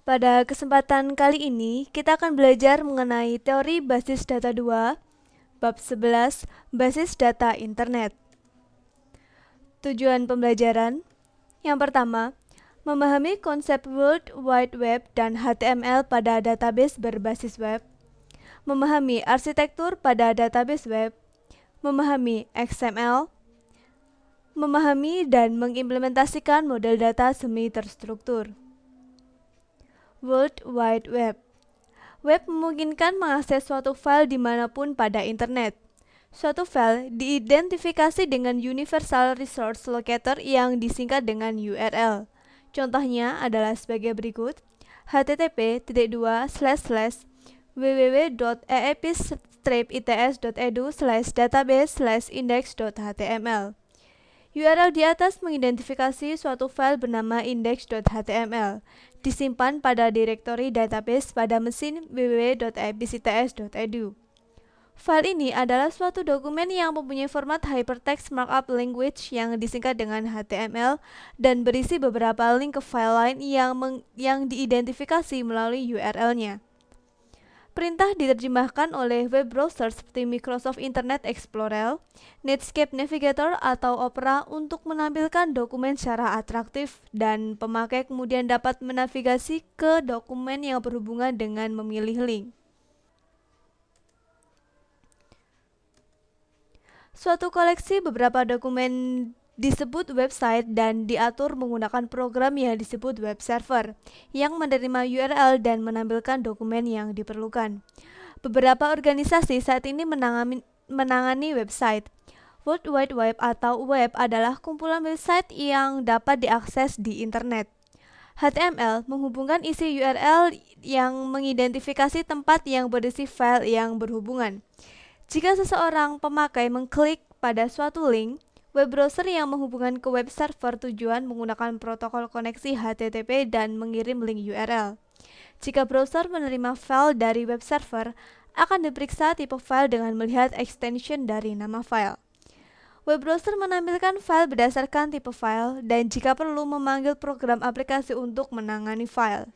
Pada kesempatan kali ini, kita akan belajar mengenai teori basis data 2, bab 11, basis data internet. Tujuan pembelajaran: yang pertama, memahami konsep World Wide Web dan HTML pada database berbasis web, memahami arsitektur pada database web, memahami XML, memahami dan mengimplementasikan model data semi terstruktur. World Wide Web. Web memungkinkan mengakses suatu file dimanapun pada internet. Suatu file diidentifikasi dengan Universal Resource Locator yang disingkat dengan URL. Contohnya adalah sebagai berikut: http://www.eepis-its.edu/database/index.html. URL di atas mengidentifikasi suatu file bernama index.html, disimpan pada direktori database pada mesin www.eepis-its.edu. File ini adalah suatu dokumen yang mempunyai format Hypertext Markup Language yang disingkat dengan HTML dan berisi beberapa link ke file lain yang diidentifikasi melalui URL-nya. Perintah diterjemahkan oleh web browser seperti Microsoft Internet Explorer, Netscape Navigator, atau Opera untuk menampilkan dokumen secara atraktif, dan pemakai kemudian dapat menavigasi ke dokumen yang berhubungan dengan memilih link. Suatu koleksi beberapa dokumen disebut website dan diatur menggunakan program yang disebut web server yang menerima URL dan menampilkan dokumen yang diperlukan. Beberapa organisasi saat ini menangani website. World Wide Web atau web adalah kumpulan website yang dapat diakses di internet. HTML menghubungkan isi URL yang mengidentifikasi tempat yang berisi file yang berhubungan. Jika seseorang pemakai mengklik pada suatu link, web browser yang menghubungkan ke web server tujuan menggunakan protokol koneksi HTTP dan mengirim link URL. Jika browser menerima file dari web server, akan diperiksa tipe file dengan melihat extension dari nama file. Web browser menampilkan file berdasarkan tipe file dan jika perlu memanggil program aplikasi untuk menangani file.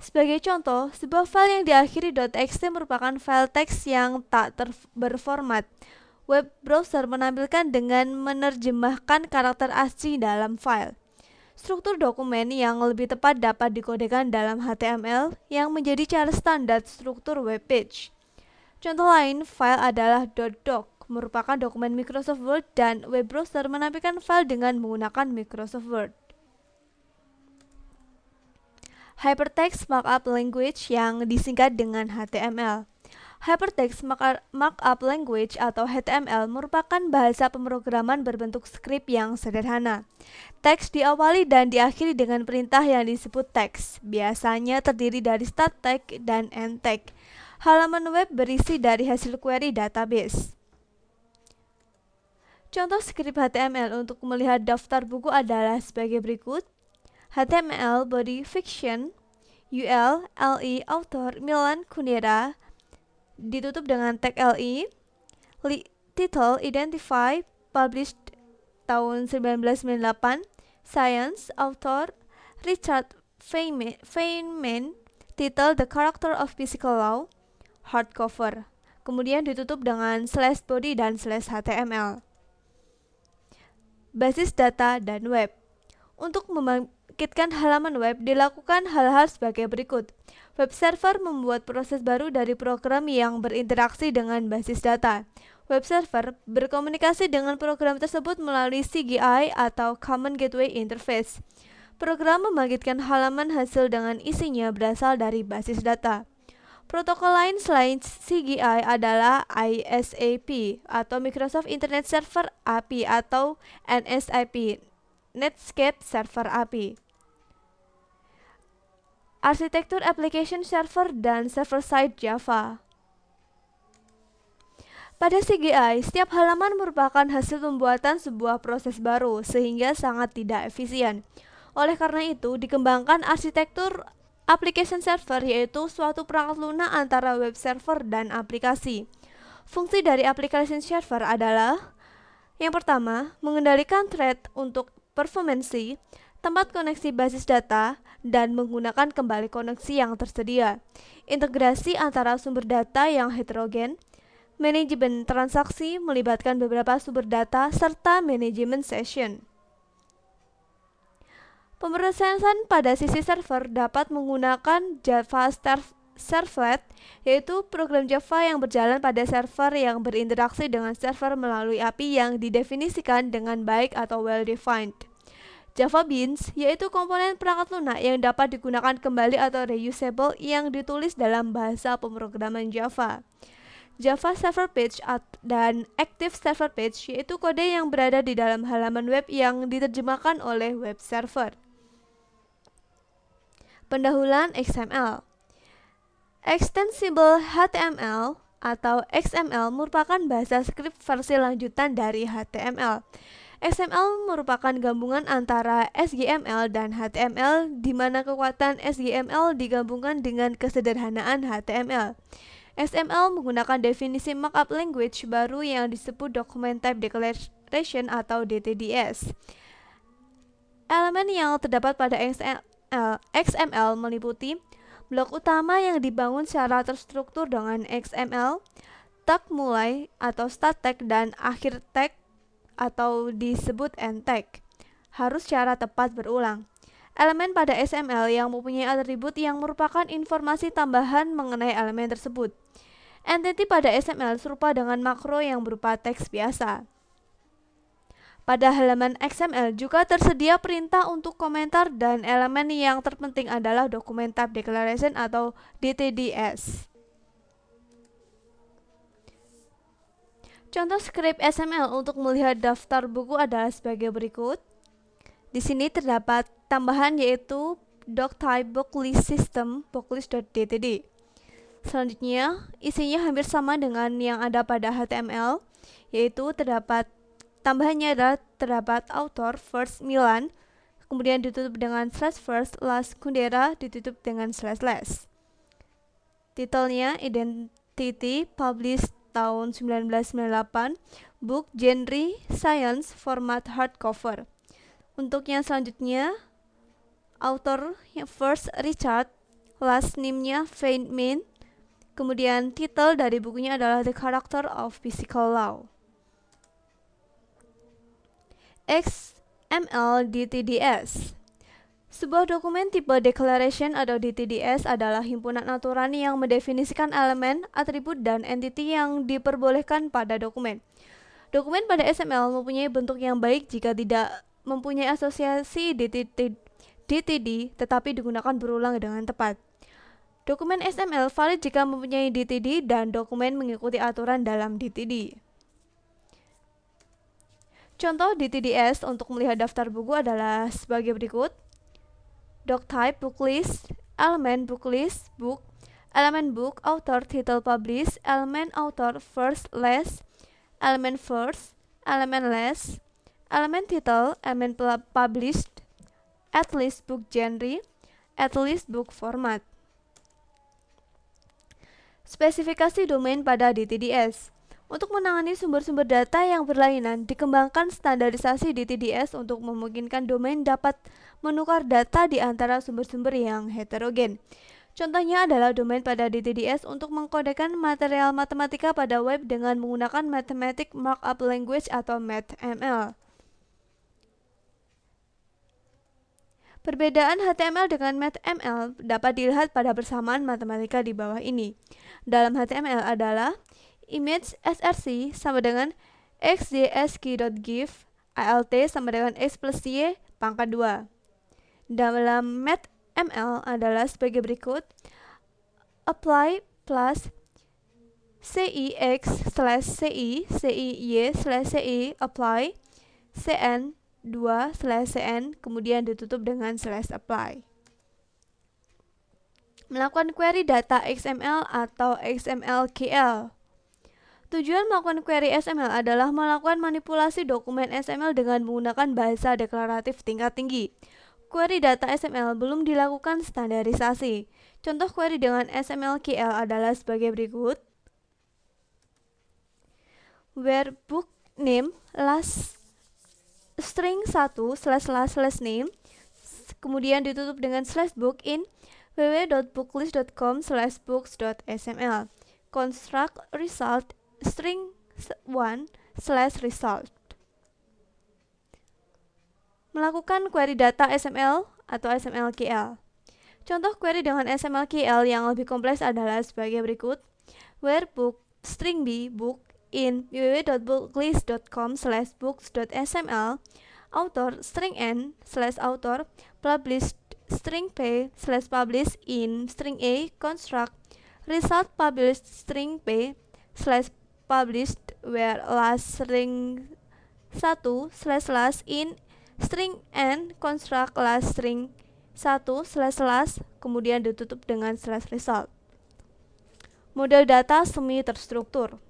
Sebagai contoh, sebuah file yang diakhiri .txt merupakan file teks yang tak berformat. Web browser menampilkan dengan menerjemahkan karakter asli dalam file. Struktur dokumen yang lebih tepat dapat dikodekan dalam HTML yang menjadi cara standar struktur web page. Contoh lain file adalah .doc, merupakan dokumen Microsoft Word dan web browser menampilkan file dengan menggunakan Microsoft Word. Hypertext Markup Language yang disingkat dengan HTML. Hypertext Markup Language atau HTML merupakan bahasa pemrograman berbentuk skrip yang sederhana. Teks diawali dan diakhiri dengan perintah yang disebut teks, biasanya terdiri dari start tag dan end tag. Halaman web berisi dari hasil query database. Contoh skrip HTML untuk melihat daftar buku adalah sebagai berikut: HTML Body Fiction, UL, LE, Author, Milan Kundera, ditutup dengan tag LE, title, identify, published tahun 1998, science, author, Richard Feynman, title, The Character of Physical Law, hardcover, kemudian ditutup dengan /body dan /html. Basis data dan web. Untuk membangkitkan halaman web dilakukan hal-hal sebagai berikut. Web server membuat proses baru dari program yang berinteraksi dengan basis data. Web server berkomunikasi dengan program tersebut melalui CGI atau Common Gateway Interface. Program membangkitkan halaman hasil dengan isinya berasal dari basis data. Protokol lain selain CGI adalah ISAP atau Microsoft Internet Server API atau NSIP, Netscape Server API. Arsitektur application server dan server-side Java. Pada CGI, setiap halaman merupakan hasil pembuatan sebuah proses baru sehingga sangat tidak efisien. Oleh karena itu, dikembangkan arsitektur application server, yaitu suatu perangkat lunak antara web server dan aplikasi. Fungsi dari application server adalah: yang pertama, mengendalikan thread untuk performansi. tempat koneksi basis data, dan menggunakan kembali koneksi yang tersedia. Integrasi antara sumber data yang heterogen, manajemen transaksi melibatkan beberapa sumber data, serta manajemen session. Pemrosesan pada sisi server dapat menggunakan Java Servlet, yaitu program Java yang berjalan pada server yang berinteraksi dengan server melalui API yang didefinisikan dengan baik atau well-defined. Java Beans, yaitu komponen perangkat lunak yang dapat digunakan kembali atau reusable yang ditulis dalam bahasa pemrograman Java. Java Server Page dan Active Server Page, yaitu kode yang berada di dalam halaman web yang diterjemahkan oleh web server. Pendahuluan XML. Extensible HTML atau XML merupakan bahasa skrip versi lanjutan dari HTML. XML merupakan gabungan antara SGML dan HTML, di mana kekuatan SGML digabungkan dengan kesederhanaan HTML. XML menggunakan definisi markup language baru yang disebut Document Type Declaration atau DTDS. Elemen yang terdapat pada XML meliputi blok utama yang dibangun secara terstruktur dengan XML, tag mulai atau start tag, dan akhir tag atau disebut end tag harus secara tepat berulang. Elemen pada XML yang mempunyai atribut yang merupakan informasi tambahan mengenai elemen tersebut. Entity pada XML serupa dengan makro yang berupa teks biasa. Pada halaman XML juga tersedia perintah untuk komentar, dan elemen yang terpenting adalah Document Type Declaration atau DTDS. Contoh skrip XML untuk melihat daftar buku adalah sebagai berikut. Di sini terdapat tambahan yaitu doctype booklist system booklist.dtd. Selanjutnya, isinya hampir sama dengan yang ada pada HTML, yaitu terdapat tambahannya adalah terdapat author first Milan, kemudian ditutup dengan /first, last Kundera, ditutup dengan /. Titelnya Identity, published tahun 1998, book genre science, format hardcover. Untuk yang selanjutnya, author first Richard, last name-nya Feynman, kemudian titel dari bukunya adalah The Character of Physical Law. XML DTDS. Sebuah dokumen tipe declaration atau DTDS adalah himpunan aturan yang mendefinisikan elemen, atribut, dan entity yang diperbolehkan pada dokumen. Dokumen pada XML mempunyai bentuk yang baik jika tidak mempunyai asosiasi DTD tetapi digunakan berulang dengan tepat. Dokumen XML valid jika mempunyai DTD dan dokumen mengikuti aturan dalam DTD. Contoh DTDS untuk melihat daftar buku adalah sebagai berikut. Doctype booklist, elemen booklist, book, elemen book, author, title, publish, elemen author, first, last, elemen first, elemen last, elemen title, elemen published, at least book genre, at least book format. Spesifikasi domain pada DTDS. Untuk menangani sumber-sumber data yang berlainan, dikembangkan standarisasi DTDS untuk memungkinkan domain dapat menukar data di antara sumber-sumber yang heterogen. Contohnya adalah domain pada DTDS untuk mengkodekan material matematika pada web dengan menggunakan Mathematic Markup Language atau MathML. Perbedaan HTML dengan MathML dapat dilihat pada persamaan matematika di bawah ini. Dalam HTML adalah image src sama dengan xjsk.give, alt sama dengan x plus y pangkat 2. Dalam MathML adalah sebagai berikut. Apply plus cix/ci, ciy/ci, apply, cn2/cn, kemudian ditutup dengan /apply. Melakukan query data XML atau XML-KL. Tujuan melakukan query XML adalah melakukan manipulasi dokumen XML dengan menggunakan bahasa deklaratif tingkat tinggi. Query data XML belum dilakukan standarisasi. Contoh query dengan XML-KL adalah sebagai berikut. Where book name last string 1 /last name booklist, kemudian ditutup dengan /book in www.booklist.com/books.sml. Construct result string 1/result. Melakukan query data XML atau XML-KL. Contoh query dengan XML-KL yang lebih kompleks adalah sebagai berikut. Where book string b book in www.booklist.com/books.sml, author string n/author, published string p/publish in string a, construct result published string p/published where last string 1/last in string n, construct last string 1/last, kemudian ditutup dengan /result. Model data semi terstruktur.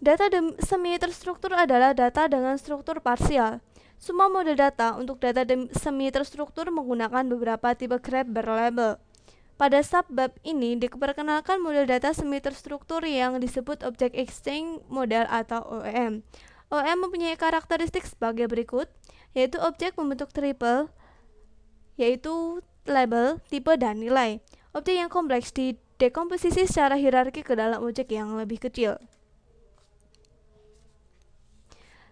Data semi terstruktur adalah data dengan struktur parsial. Semua model data untuk data semi terstruktur menggunakan beberapa tipe graph berlabel. Pada subbab ini diperkenalkan model data semi terstruktur yang disebut Object Exchange Model atau OEM. OEM mempunyai karakteristik sebagai berikut, yaitu objek membentuk triple, yaitu label, tipe, dan nilai. Objek yang kompleks didekomposisi secara hierarki ke dalam objek yang lebih kecil.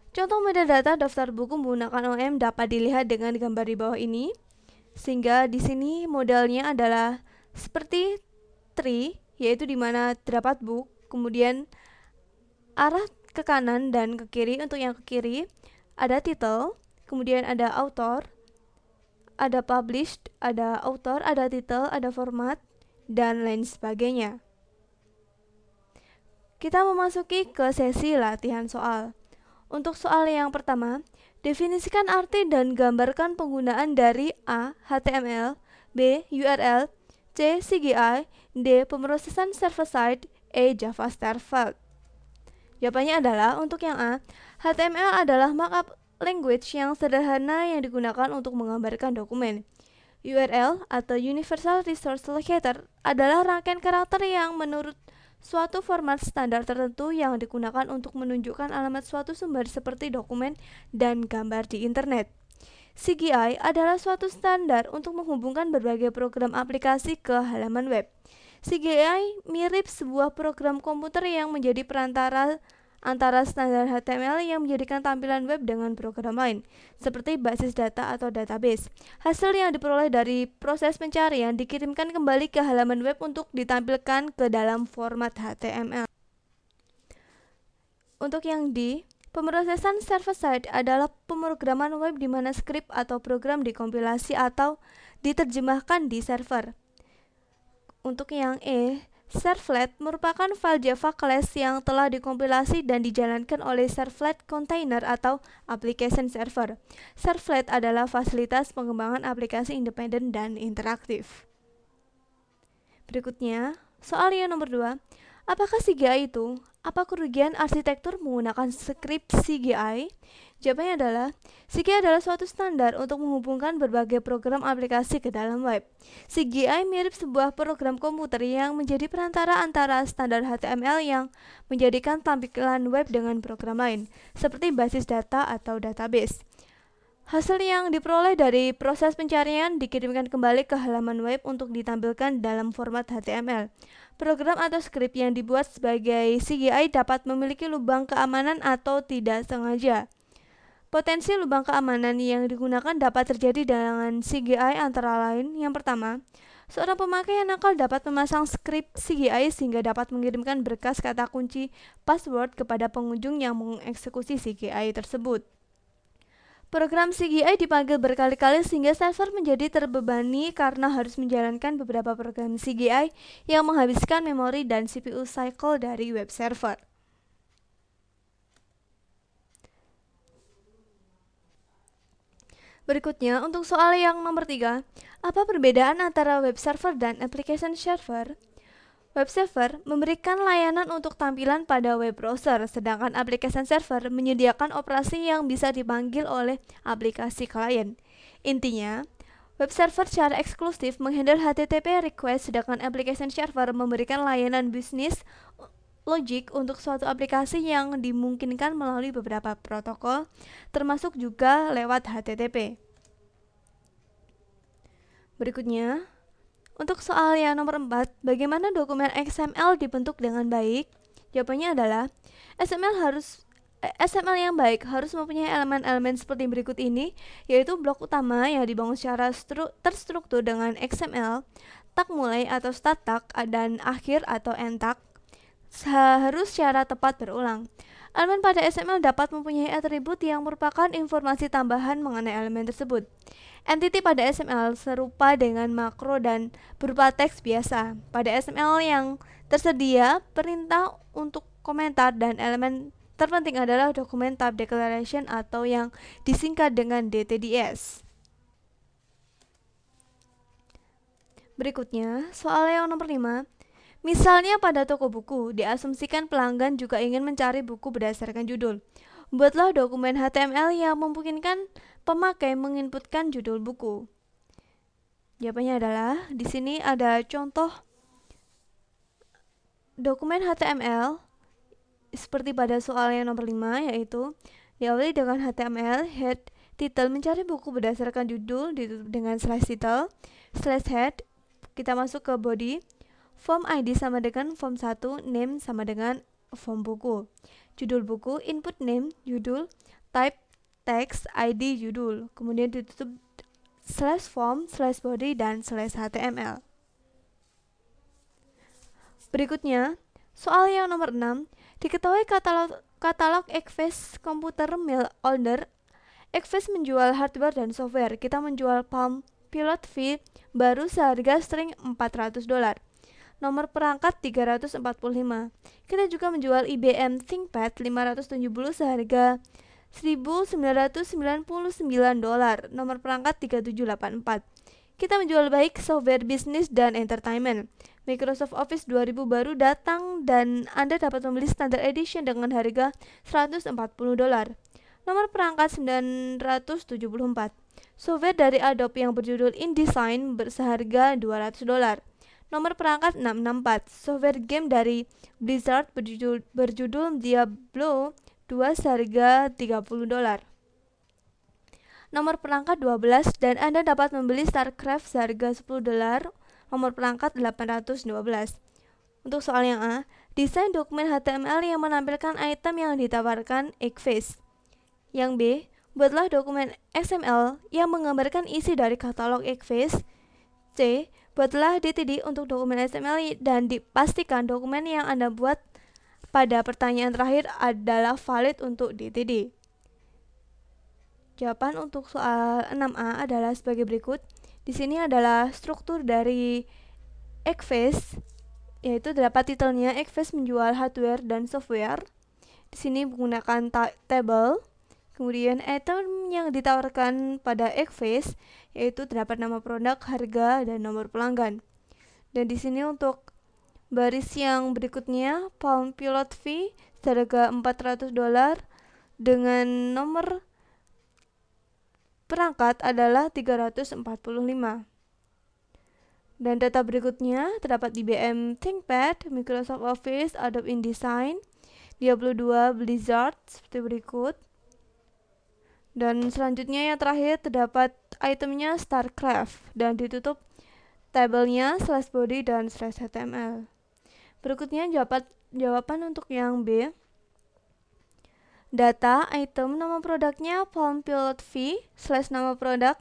Contoh model data daftar buku menggunakan OEM dapat dilihat dengan gambar di bawah ini, sehingga di sini modelnya adalah seperti tree, yaitu di mana terdapat book, kemudian arah ke kanan dan ke kiri. Untuk yang ke kiri ada title, kemudian ada author, ada published, ada author, ada title, ada format, dan lain sebagainya. Kita memasuki ke sesi latihan soal. Untuk soal yang pertama, definisikan arti dan gambarkan penggunaan dari A. HTML, B. URL, C. CGI, D. Pemrosesan server-side, E. Java Startup. Jawabannya adalah untuk yang A, HTML adalah markup language yang sederhana yang digunakan untuk menggambarkan dokumen. URL atau Universal Resource Locator adalah rangkaian karakter yang menurut suatu format standar tertentu yang digunakan untuk menunjukkan alamat suatu sumber seperti dokumen dan gambar di internet. CGI adalah suatu standar untuk menghubungkan berbagai program aplikasi ke halaman web. CGI mirip sebuah program komputer yang menjadi perantara antara standar HTML yang menjadikan tampilan web dengan program lain, seperti basis data atau database. Hasil yang diperoleh dari proses pencarian dikirimkan kembali ke halaman web untuk ditampilkan ke dalam format HTML. Untuk yang D, pemrosesan server-side adalah pemrograman web di mana skrip atau program dikompilasi atau diterjemahkan di server. Untuk yang E, servlet merupakan file Java class yang telah dikompilasi dan dijalankan oleh servlet container atau application server. Servlet adalah fasilitas pengembangan aplikasi independen dan interaktif. Berikutnya, soal yang nomor 2. Apakah CGI itu? Apa kerugian arsitektur menggunakan skrip CGI? Jawabannya adalah, CGI adalah suatu standar untuk menghubungkan berbagai program aplikasi ke dalam web. CGI mirip sebuah program komputer yang menjadi perantara antara standar HTML yang menjadikan tampilan web dengan program lain, seperti basis data atau database. Hasil yang diperoleh dari proses pencarian dikirimkan kembali ke halaman web untuk ditampilkan dalam format HTML. Program atau skrip yang dibuat sebagai CGI dapat memiliki lubang keamanan atau tidak sengaja. Potensi lubang keamanan yang digunakan dapat terjadi dengan CGI antara lain. Yang pertama, seorang pemakai yang nakal dapat memasang skrip CGI sehingga dapat mengirimkan berkas kata kunci password kepada pengunjung yang mengeksekusi CGI tersebut. Program CGI dipanggil berkali-kali sehingga server menjadi terbebani karena harus menjalankan beberapa program CGI yang menghabiskan memori dan CPU cycle dari web server. Berikutnya, untuk soal yang nomor 3, apa perbedaan antara web server dan application server? Web server memberikan layanan untuk tampilan pada web browser, sedangkan application server menyediakan operasi yang bisa dipanggil oleh aplikasi klien. Intinya, web server secara eksklusif menghandle HTTP request, sedangkan application server memberikan layanan bisnis logic untuk suatu aplikasi yang dimungkinkan melalui beberapa protokol, termasuk juga lewat HTTP. Berikutnya, untuk soal yang nomor 4, bagaimana dokumen XML dibentuk dengan baik? Jawabannya adalah XML yang baik harus mempunyai elemen-elemen seperti berikut ini, yaitu blok utama yang dibangun secara terstruktur dengan XML, tag mulai atau start tag, dan akhir atau end tag, harus secara tepat berulang. Elemen pada XML dapat mempunyai atribut yang merupakan informasi tambahan mengenai elemen tersebut. Entity pada XML serupa dengan makro dan berupa teks biasa. Pada XML yang tersedia, perintah untuk komentar dan elemen terpenting adalah dokumen type declaration atau yang disingkat dengan DTDS. Berikutnya, soal yang nomor 5. Misalnya pada toko buku, diasumsikan pelanggan juga ingin mencari buku berdasarkan judul. Buatlah dokumen HTML yang memungkinkan pemakai menginputkan judul buku. Jawabannya adalah, di sini ada contoh dokumen HTML seperti pada soal yang nomor 5, yaitu diawali dengan HTML, head, title, mencari buku berdasarkan judul, ditutup dengan slash title, slash head, kita masuk ke body, form ID sama dengan form 1, name sama dengan form buku, judul buku, input name, judul, type, text, ID, judul, kemudian ditutup slash form, slash body, dan slash HTML. Berikutnya, soal yang nomor 6, diketahui katalog Ekvis komputer Mail Order. Ekvis menjual hardware dan software. Kita menjual Palm Pilot V baru seharga string $400. Nomor perangkat 345. Kita juga menjual IBM ThinkPad 570 seharga $1.999. Nomor perangkat 3784. Kita menjual baik software bisnis dan entertainment. Microsoft Office 2000 baru datang dan Anda dapat membeli Standard Edition dengan harga $140. Nomor perangkat 974. Software dari Adobe yang berjudul InDesign seharga $200. Nomor perangkat 664. Software game dari Blizzard berjudul Diablo 2 seharga $30. Nomor perangkat 12 dan Anda dapat membeli StarCraft seharga $10. Nomor perangkat 812. Untuk soal yang A, desain dokumen HTML yang menampilkan item yang ditawarkan Ekvis. Yang B, buatlah dokumen XML yang menggambarkan isi dari katalog Ekvis. C, buatlah DTD untuk dokumen XML dan dipastikan dokumen yang Anda buat pada pertanyaan terakhir adalah valid untuk DTD. Jawaban untuk soal 6A adalah sebagai berikut. Di sini adalah struktur dari Ekvis, yaitu dapat titelnya Ekvis menjual hardware dan software. Di sini menggunakan table. Kemudian item yang ditawarkan pada Ekvis yaitu terdapat nama produk, harga, dan nomor pelanggan. Dan di sini untuk baris yang berikutnya, Palm Pilot V seharga $400 dengan nomor perangkat adalah 345. Dan data berikutnya terdapat IBM ThinkPad, Microsoft Office, Adobe InDesign, Diablo 2, Blizzard seperti berikut. Dan selanjutnya yang terakhir terdapat itemnya StarCraft dan ditutup tabelnya slash body dan slash HTML. Berikutnya jawaban untuk yang B. Data, item, nama produknya Palm Pilot V, slash nama produk,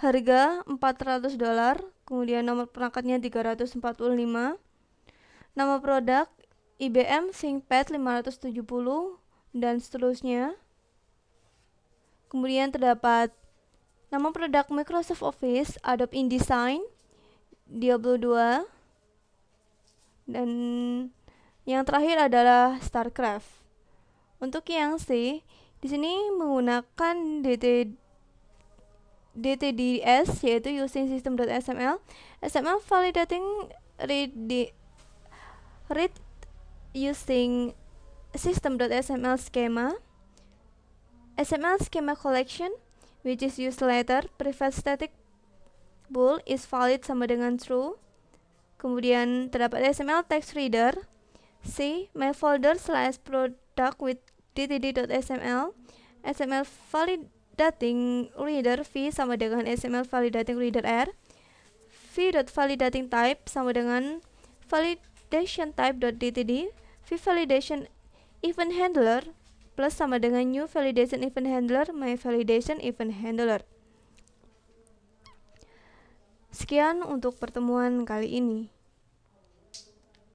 harga $400, kemudian nomor perangkatnya 345, nama produk IBM ThinkPad 570, dan seterusnya. Kemudian terdapat nama produk Microsoft Office, Adobe InDesign, Diablo 2, dan yang terakhir adalah StarCraft. Untuk yang C, di sini menggunakan DTDS yaitu using system.xml, XML validating read using system.xml schema, XML schema collection which is used later, private static bool is valid sama dengan true. Kemudian terdapat XML text reader. C, my folder slash product with DTD.xml, XML validating reader V sama dengan XML validating reader R, v.validatingType sama dengan validationType.dtd vValidation event handler plus sama dengan new validation event handler my validation event handler. Sekian untuk pertemuan kali ini.